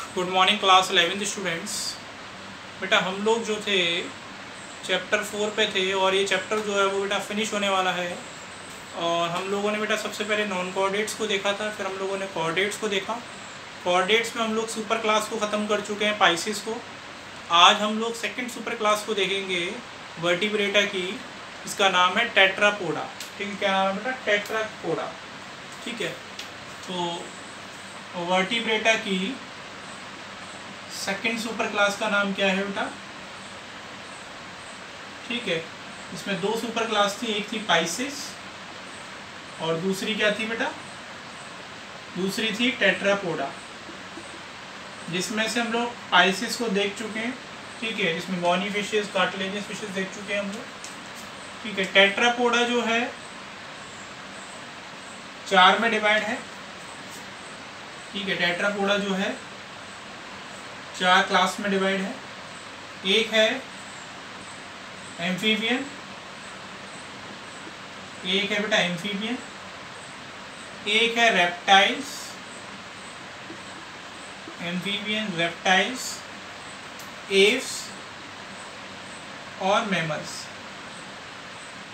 Good morning class 11th students. बेटा हम लोग जो थे चैप्टर 4 पे थे और ये चैप्टर जो है वो बेटा फिनिश होने वाला है। और हम लोगों ने बेटा सबसे पहले नॉन कोऑर्डिनेट्स को देखा था, फिर हम लोगों ने कोऑर्डिनेट्स को देखा। कोऑर्डिनेट्स में हम लोग सुपर क्लास को ख़त्म कर चुके हैं, पाइसिस को। आज हम लोग सेकंड सुपर क्लास को देखेंगे वर्टिब्रेटा की। इसका नाम है टेट्रापोडा। ठीक है, क्या नाम है बेटा? टेट्रापोडा। ठीक है, तो वर्टिब्रेटा की सेकंड सुपर क्लास का नाम क्या है बेटा? ठीक है, इसमें दो सुपर क्लास थी, एक थी पाइसिस और दूसरी क्या थी बेटा? दूसरी थी टेट्रापोडा, जिसमें से हम लोग पाइसिस को देख चुके हैं। ठीक है, इसमें बॉनी फिशेस, कार्टिलेजियस फिशेस देख चुके हैं हम लोग। ठीक है, टेट्रापोडा जो है 4 में डिवाइड है। ठीक है, टेट्रापोडा जो है 4 क्लास में डिवाइड है। एक है एम्फीबियन, एक है बेटा एम्फीबियन, एक है रेप्टाइल्स, एम्फीबियन, रेप्टाइल्स, एव्स और मैमल्स।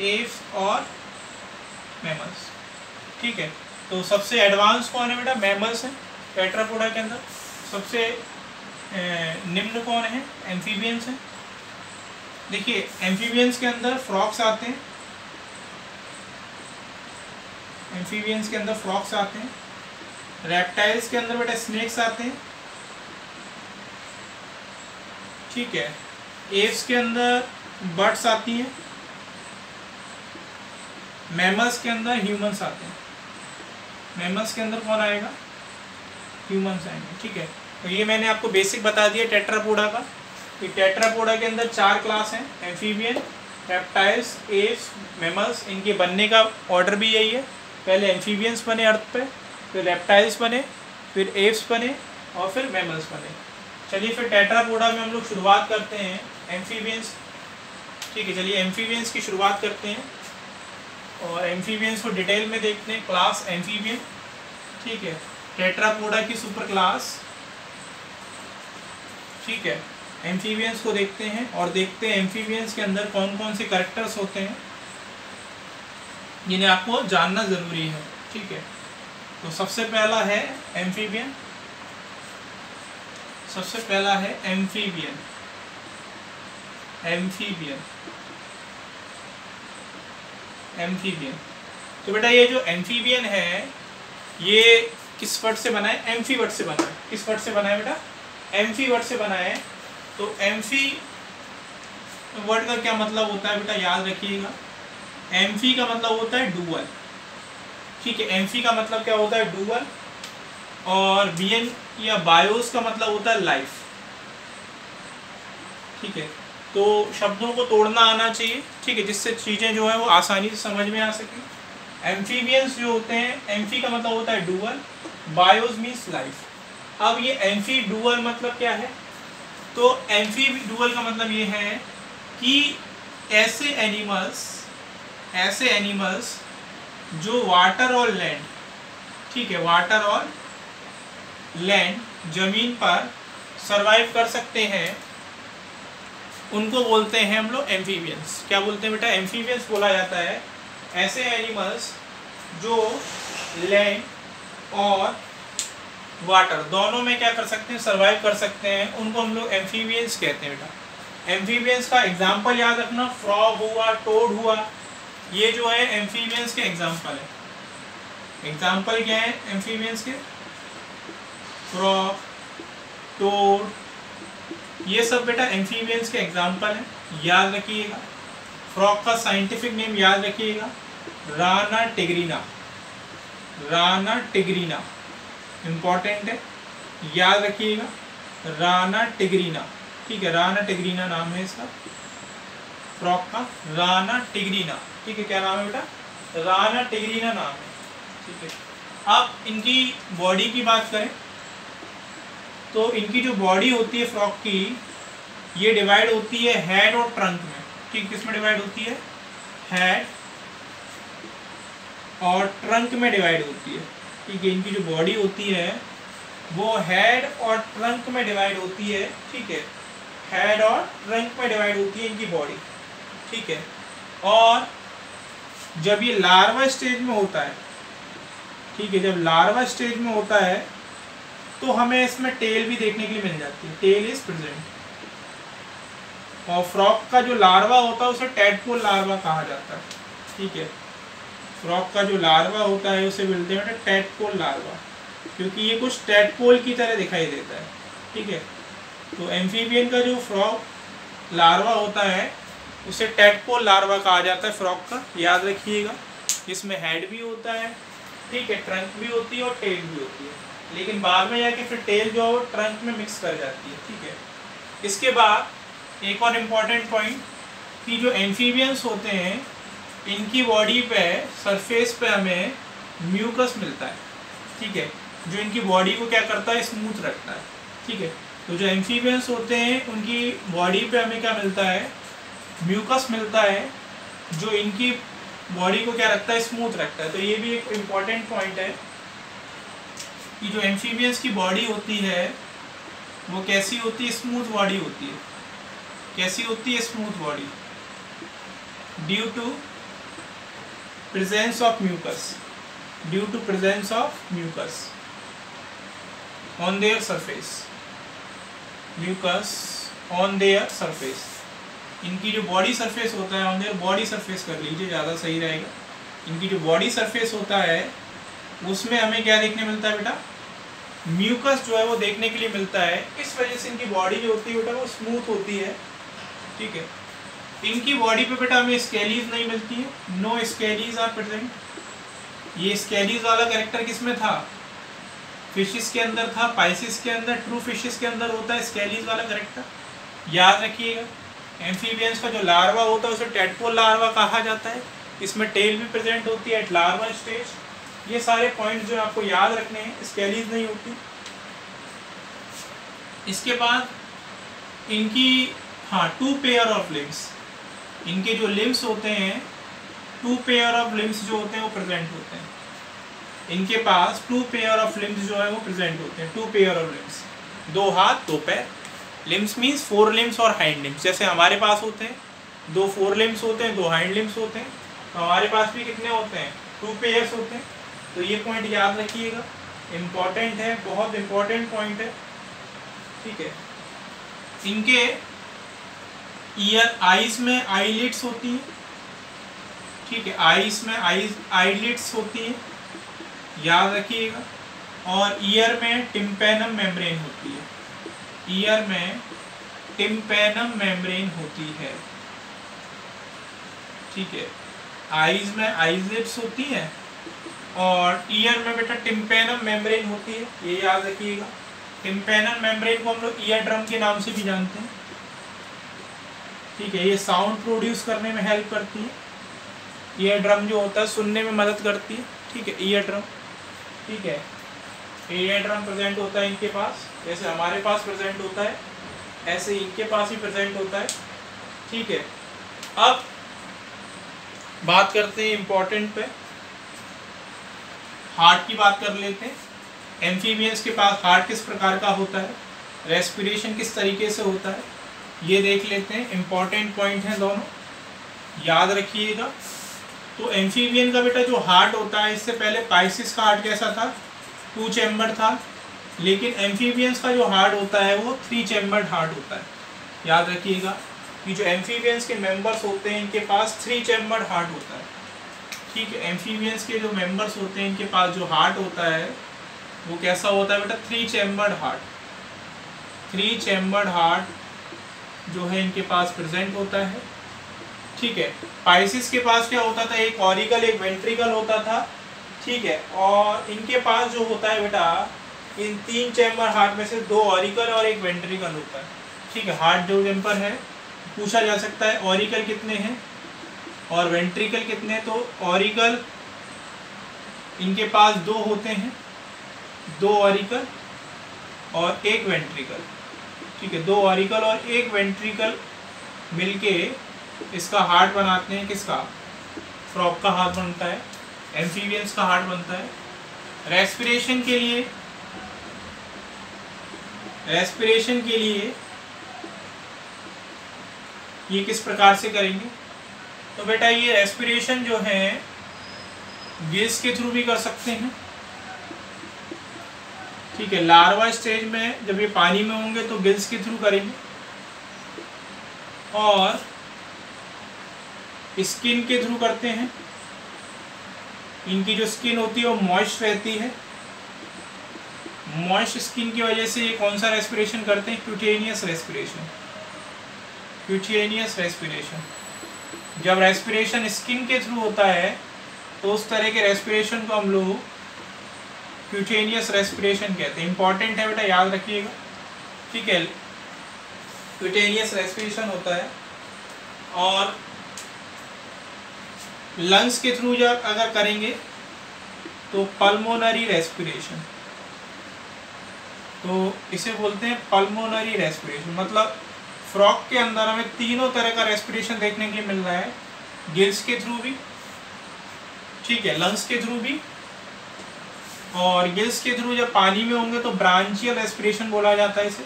एव्स और मैमल्स। ठीक है, तो सबसे एडवांस कौन है बेटा? मैमल्स है टेट्रापोडा के अंदर। सबसे निम्न कौन है? एम्फीबियंस हैं। देखिए, एम्फीबियंस के अंदर फ्रॉक्स आते हैं, एम्फीबियंस के अंदर फ्रॉक्स आते हैं। रेप्टाइल्स के अंदर बेटा स्नेक्स आते हैं। ठीक है, एव्स के अंदर बर्ड्स आती हैं। मैमल्स के अंदर ह्यूमंस आते हैं। मैमल्स के अंदर कौन आएगा? ह्यूमंस आएंगे। ठीक है, तो ये मैंने आपको बेसिक बता दिया टेट्रापोडा का। कि टेट्रापोडा के अंदर 4 क्लास हैं, एम्फीबियन, रेप्टाइल्स, एव्स, मैमल्स। इनके बनने का ऑर्डर भी यही है। पहले एम्फीबियंस बने अर्थ पे, फिर रेप्टाइल्स बने, फिर एव्स बने और फिर मैमल्स बने। चलिए फिर टेट्रापोडा में हम लोग शुरुआत करते हैं एम्फीबियंस। ठीक है, चलिए एम्फीबियंस की शुरुआत करते हैं और एम्फीबियंस को डिटेल में देखते हैं। Class amphibian. ठीक है, टेट्रापोडा की सुपर क्लास। ठीक है, एम्फीबियंस को देखते हैं और देखते हैं एम्फीबियंस के अंदर कौन कौन से कैरेक्टर्स होते हैं जिन्हें आपको जानना ज़रूरी है। ठीक है, तो सबसे पहला है एम्फीबियन। सबसे पहला है एम्फीबियन। Amphibian, amphibian. तो बेटा ये जो एम्फीबियन है ये किस वर्ड से बना है? एम्फी वर्ड से बना है। किस वर्ड से बना है बेटा? एम्फी वर्ड से बना है। तो एम्फी वर्ड का क्या मतलब होता है बेटा? याद रखिएगा, एम्फी का मतलब होता है डूअर। ठीक है, एम्फी का मतलब क्या होता है? डूअर। और बीएन या बायोस का मतलब होता है लाइफ। ठीक है, तो शब्दों को तोड़ना आना चाहिए। ठीक है, जिससे चीज़ें जो है वो आसानी से समझ में आ सके। एम्फीबियंस जो होते हैं, एम्फी का मतलब होता है डूअर, बायोस मीन्स लाइफ। अब ये एम्फी डूअर मतलब क्या है? तो एम्फी डूअल का मतलब ये है कि ऐसे एनिमल्स जो वाटर और लैंड, ठीक है, वाटर और लैंड, जमीन पर सरवाइव कर सकते हैं, उनको बोलते हैं हम लोग एम्फीबियंस। क्या बोलते हैं बेटा? एम्फीबियंस बोला जाता है ऐसे एनिमल्स जो लैंड और वाटर दोनों में क्या कर सकते हैं? सरवाइव कर सकते हैं, उनको हम लोग एम्फीबियंस कहते हैं बेटा। एम्फीबियंस का एग्जांपल याद रखना, फ्रॉग हुआ, टोड हुआ, ये जो है एम्फीबियंस के एग्जांपल है। एग्जांपल क्या है एम्फीबियंस के? फ्रॉग, टोड, ये सब बेटा एम्फीबियंस के एग्जांपल हैं, याद रखिएगा। फ्रॉग का साइंटिफिक नेम याद रखिएगा, Rana tigrina. Rana tigrina important है, याद रखिएगा, राना टिग्रीना। ठीक है, राना टिग्रीना नाम है इसका, फ्रॉक का, राना टिग्रीना। ठीक है, क्या नाम है बेटा? राना टिग्रीना नाम है। ठीक है, अब इनकी बॉडी की बात करें तो इनकी जो बॉडी होती है फ्रॉक की, ये डिवाइड होती है हेड और ट्रंक में। ठीक, किस में डिवाइड होती है? हेड और ट्रंक में डिवाइड होती है। ठीक है, इनकी जो बॉडी होती है वो हेड और ट्रंक में डिवाइड होती है, ठीक है, हेड और ट्रंक में डिवाइड होती है इनकी बॉडी, ठीक है। और जब ये लार्वा स्टेज में होता है, ठीक है, जब लार्वा स्टेज में होता है तो हमें इसमें टेल भी देखने के लिए मिल जाती है, टेल इज प्रेजेंट। और फ्रॉग का जो लार्वा होता है उसे टैडपोल लार्वा कहा जाता है, ठीक है। फ्रॉग का जो लार्वा होता है उसे बोलते हैं टैडपोल लार्वा, क्योंकि ये कुछ टैडपोल की तरह दिखाई देता है, ठीक है। तो एम्फीबियन का जो फ्रॉग लार्वा होता है उसे टैडपोल लार्वा कहा जाता है फ्रॉग का, याद रखिएगा। इसमें हेड भी होता है, ठीक है, ट्रंक भी होती है और टेल भी होती है, लेकिन बाद में जाके फिर टेल जो है वो ट्रंक में मिक्स कर जाती है, ठीक है। इसके बाद एक और इम्पॉर्टेंट पॉइंट कि जो एम्फीबियंस होते हैं इनकी बॉडी पे सरफेस पे हमें म्यूकस मिलता है, ठीक है, जो इनकी बॉडी को क्या करता है, स्मूथ रखता है, ठीक है। तो जो एम्फीबियंस होते हैं उनकी बॉडी पे हमें क्या मिलता है, म्यूकस मिलता है, जो इनकी बॉडी को क्या रखता है, स्मूथ रखता है। तो ये भी एक इम्पॉर्टेंट पॉइंट है कि जो एम्फीबियंस की बॉडी होती है वो कैसी होती है, स्मूथ बॉडी होती है। कैसी होती है, smooth body, due to presence of mucus, due to presence of mucus on their surface, mucus on their surface. इनकी जो बॉडी सरफेस होता है, ऑन देयर बॉडी सरफेस कर लीजिए, ज़्यादा सही रहेगा। इनकी जो बॉडी सरफेस होता है उसमें हमें क्या देखने मिलता है बेटा, म्यूकस जो है वो देखने के लिए मिलता है। इस वजह से इनकी बॉडी जो होती है बेटा वो स्मूथ होती है, ठीक है। इनकी बॉडी पे बेटा हमें स्केलीज नहीं मिलती है, नो स्केलीज आर प्रेजेंट। ये स्केलीज वाला कैरेक्टर किसमें था, फिशेस के अंदर था, पाइसिस के अंदर, ट्रू फिशेस के अंदर होता है स्केलीज वाला कैरेक्टर, याद रखिएगा। एम्फीबियंस का जो लार्वा होता है उसे टैडपोल लार्वा कहा जाता है, इसमें टेल भी प्रेजेंट होती है एट लार्वा स्टेज। ये सारे पॉइंट जो आपको याद रखने हैं, स्केलीज नहीं होती। इसके बाद इनकी टू पेयर ऑफ लिम्स, इनके जो लिम्स होते हैं, टू पेयर ऑफ लिम्स जो होते हैं वो प्रेजेंट होते हैं। इनके पास टू पेयर ऑफ लिम्स जो है वो प्रेजेंट होते हैं, टू पेयर ऑफ लिम्स, दो हाथ दो पैर। लिम्स मीन्स फोर लिम्स और हाइंड लिम्स, जैसे हमारे पास होते हैं दो फोर लिम्स होते हैं, दो हाइंड लिम्स होते हैं, तो हमारे पास भी कितने होते हैं, टू पेयर्स होते हैं। तो ये पॉइंट याद रखिएगा, इम्पॉर्टेंट है, बहुत इम्पॉर्टेंट पॉइंट है, ठीक है। इनके ईयर, आईज में आईलिड्स होती हैं, ठीक है, आईज में आईलिड्स होती हैं, याद रखिएगा। और ईयर में टिम्पैनम मेम्ब्रेन होती है, ईयर में टिम्पैनम मेम्ब्रेन होती है, ठीक है। आईज में आईलिड्स होती है और ईयर में बेटा टिम्पैनम मेम्ब्रेन होती है, ये याद रखिएगा। टिम्पैनम मेम्ब्रेन को हम लोग ईयर ड्रम के नाम से भी जानते हैं, ठीक है। ये साउंड प्रोड्यूस करने में हेल्प करती है, ईयर ड्रम जो होता है सुनने में मदद करती है, ठीक है, ईयर ड्रम, ठीक है। ईयर ड्रम प्रेजेंट होता है इनके पास, जैसे हमारे पास प्रेजेंट होता है ऐसे इनके पास भी प्रेजेंट होता है, ठीक है। अब बात करते हैं इम्पोर्टेंट पे, हार्ट की बात कर लेते हैं। एम्फीबियंस के पास हार्ट किस प्रकार का होता है, रेस्पिरेशन किस तरीके से होता है, ये देख लेते हैं। इम्पॉर्टेंट पॉइंट हैं दोनों, याद रखिएगा। तो एम्फीबियन का बेटा जो हार्ट होता है, इससे पहले पाइसिस का हार्ट कैसा था, 2 चैम्बर था, लेकिन एम्फीबियंस का जो हार्ट होता है वो 3 चैम्बर्ड हार्ट होता है। याद रखिएगा कि जो एम्फीबियंस के मेंबर्स होते हैं इनके पास 3 चैम्बर्ड हार्ट होता है, ठीक है। एम्फीबियंस के जो मेंबर्स होते हैं इनके पास जो हार्ट होता है वो कैसा होता है बेटा, 3 चैम्बर्ड हार्ट, 3 चैम्बर्ड हार्ट जो है इनके पास प्रेजेंट होता है, ठीक है। पाइसिस के पास क्या होता था, एक ऑरिकल एक वेंट्रिकल होता था, ठीक है। और इनके पास जो होता है बेटा, इन 3 चैम्बर हार्ट में से 2 ऑरिकल और एक वेंट्रिकल होता है, ठीक है। हार्ट जो चैम्बर है पूछा जा सकता है ऑरिकल कितने हैं और वेंट्रिकल कितने, तो ऑरिकल इनके पास 2 होते हैं, 2 ऑरिकल और एक वेंट्रिकल, ठीक है। 2 ऑरिकल और एक वेंट्रिकल मिलके इसका हार्ट बनाते हैं, किसका, फ्रॉग का हार्ट बनता है, एम्फीबियंस का हार्ट बनता है। रेस्पिरेशन के लिए रेस्पिरेशन के लिए ये किस प्रकार से करेंगे? तो बेटा ये रेस्पिरेशन जो है गिल्स के थ्रू भी कर सकते हैं, ठीक है। लार्वा स्टेज में जब ये पानी में होंगे तो गिल्स के थ्रू करेंगे, और स्किन के थ्रू करते हैं। इनकी जो स्किन होती है वो मॉइस्ट रहती है, मॉइस्ट स्किन की वजह से ये कौन सा रेस्पिरेशन करते हैं? Cutaneous respiration. क्यूटेनियस रेस्पिरेशन, जब रेस्पिरेशन स्किन के थ्रू होता है तो उस तरह के रेस्पिरेशन को हम लोग क्यूटेनियस रेस्पिरेशन कहते हैं। इंपॉर्टेंट है बेटा, याद रखिएगा, ठीक है। क्यूटेनियस रेस्पिरेशन होता है। और लंग्स के थ्रू जब अगर करेंगे तो पल्मोनरी रेस्पिरेशन, तो इसे बोलते हैं पल्मोनरी रेस्पिरेशन। मतलब फ्रॉग के अंदर हमें तीनों तरह का रेस्पिरेशन देखने के मिल रहा है, गिल्स के थ्रू भी, ठीक है, लंग्स के थ्रू भी, और गिल्स के थ्रू जब पानी में होंगे तो ब्रांचियल रेस्पिरेशन बोला जाता है, इसे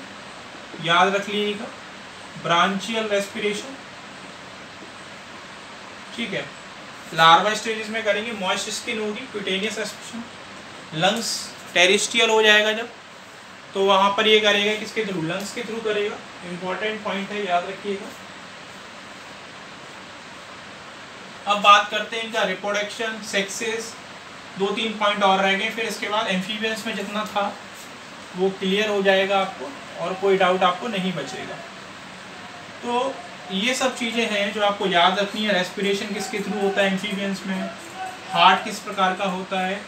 याद रख लीजिएगा, ब्रांचियल रेस्पिरेशन, ठीक है। लार्वा स्टेजेस में करेंगे, मॉइस्ट स्किन होगी, क्यूटेनियस रेस्पिरेशन। लंग्स टेरेस्ट्रियल हो जाएगा जब, तो वहाँ पर ये करेगा किसके थ्रू? लंग्स के थ्रू करेगा। इंपॉर्टेंट पॉइंट है, याद रखिएगा। अब बात करते हैं इनका रिप्रोडक्शन, सेक्सेस, 2-3 पॉइंट और रह गए, फिर इसके बाद एम्फीबियंस में जितना था वो क्लियर हो जाएगा आपको, और कोई डाउट आपको नहीं बचेगा। तो ये सब चीज़ें हैं जो आपको याद रखनी है। रेस्पिरेशन किसके थ्रू होता है एम्फीबियंस में, हार्ट किस प्रकार का होता है,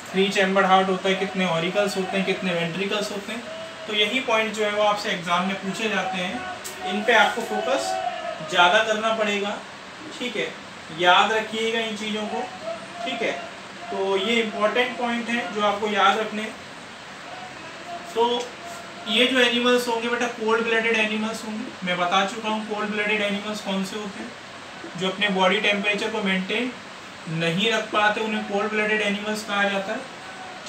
3 चैम्बर्ड हार्ट होता है, कितने ऑरिकल्स होते हैं, कितने वेंट्रिकल्स होते हैं। तो यही पॉइंट जो है वो आपसे एग्जाम में पूछे जाते हैं, इन पे आपको फोकस ज़्यादा करना पड़ेगा, ठीक है। याद रखिएगा इन चीज़ों को, ठीक है। तो ये इम्पोर्टेंट पॉइंट है जो आपको याद रखने। तो ये जो एनिमल्स होंगे बेटा कोल्ड ब्लडेड एनिमल्स होंगे। मैं बता चुका हूँ कोल्ड ब्लडेड एनिमल्स कौन से होते हैं, जो अपने बॉडी टेम्परेचर को मेंटेन नहीं रख पाते, उन्हें कोल्ड ब्लडेड एनिमल्स कहा जाता है,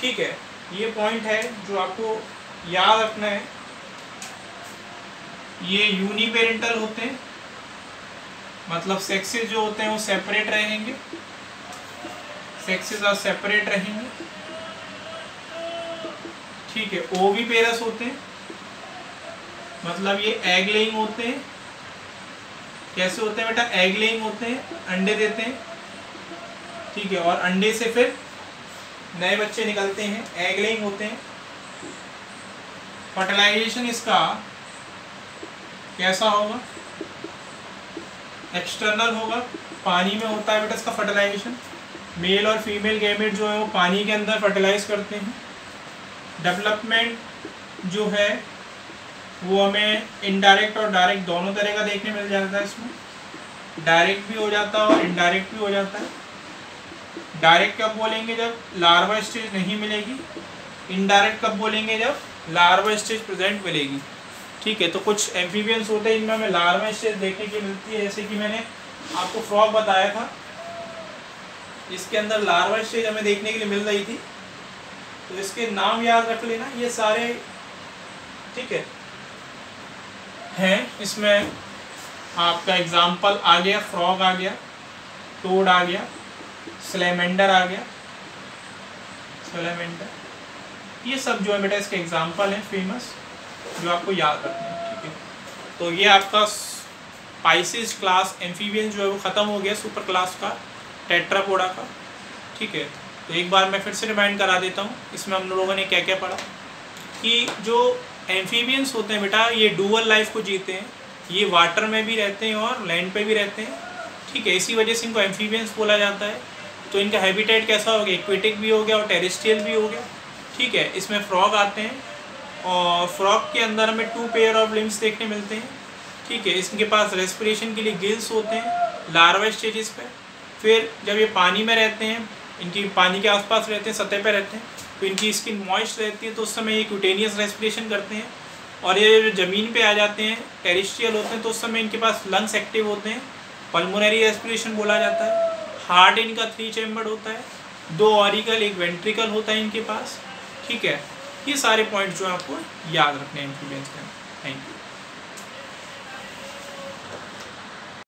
ठीक है। ये पॉइंट है जो आपको याद रखना है। ये यूनिपेरेंटल होते हैं, मतलब सेक्सेस जो होते हैं वो सेपरेट रहेंगे, सेक्सेस और सेपरेट रहेंगे, ठीक है। ओविपेरस होते हैं, मतलब ये एग लेइंग होते हैं। कैसे होते हैं बेटा? एग लेइंग होते हैं, अंडे देते हैं, ठीक है, और अंडे से फिर नए बच्चे निकलते हैं, एग लेइंग होते हैं। फर्टिलाइजेशन इसका कैसा होगा? एक्सटर्नल होगा, पानी में होता है बेटा इसका फर्टिलाइजेशन। मेल और फीमेल गैमेट जो है वो पानी के अंदर फर्टिलाइज करते हैं। डेवलपमेंट जो है वो हमें इनडायरेक्ट और डायरेक्ट दोनों तरह का देखने मिल जाता है। इसमें डायरेक्ट भी हो जाता है और इनडायरेक्ट भी हो जाता है। डायरेक्ट कब बोलेंगे? जब लार्वा स्टेज नहीं मिलेगी। इनडायरेक्ट कब बोलेंगे? जब लार्वा स्टेज प्रेजेंट मिलेगी, ठीक है। तो कुछ एम्फीबियंस होते हैं इनमें हमें लार्वा स्टेज देखने की मिलती है, जैसे कि मैंने आपको फ्रॉग बताया था, इसके अंदर लार्वा स्टेज हमें देखने के लिए मिल रही थी। तो इसके नाम याद रख लेना, ये सारे ठीक है हैं। इसमें आपका एग्जाम्पल आ गया, फ्रॉग आ गया, टोड आ गया, सैलेमेंडर आ गया, सैलेमेंडर, ये सब जो है बेटा इसके एग्जाम्पल हैं फेमस, जो आपको याद रखना है, ठीक है। तो ये आपका स्पाइसिस क्लास एम्फीबियन जो है वो ख़त्म हो गया, सुपर क्लास का टेट्रापोडा का, ठीक है। तो एक बार मैं फिर से रिमाइंड करा देता हूँ, इसमें हम लोगों ने क्या क्या पढ़ा कि जो एम्फीबियंस होते हैं बेटा ये डुअल लाइफ को जीते हैं, ये वाटर में भी रहते हैं और लैंड पे भी रहते हैं, ठीक है। इसी वजह से इनको एम्फीबियंस बोला जाता है। तो इनका हैबिटेट कैसा हो गया? एक्वेटिक भी हो गया और टेरेस्ट्रियल भी हो गया, ठीक है। इसमें फ्रॉग आते हैं और फ्रॉग के अंदर हमें 2 पेयर ऑफ लिम्स देखने मिलते हैं, ठीक है। इनके पास रेस्पिरेशन के लिए गिल्स होते हैं लार्वा स्टेजेस पे। फिर जब ये पानी में रहते हैं, इनकी पानी के आसपास रहते हैं, सतह पे रहते हैं, तो इनकी स्किन मॉइस्ट रहती है, तो उस समय ये क्यूटेनियस रेस्पिरेशन करते हैं। और ये ज़मीन पे आ जाते हैं, टेरेस्ट्रियल होते हैं, तो उस समय इनके पास लंग्स एक्टिव होते हैं, पल्मोनरी रेस्पिरेशन बोला जाता है। हार्ट इनका 3 चैम्बर्ड होता है, 2 ऑरिकल, 1 वेंट्रिकल होता है इनके पास, ठीक है। ये सारे पॉइंट जो आपको याद रखने हैं एमसीक्यू बेंच के। Thank you.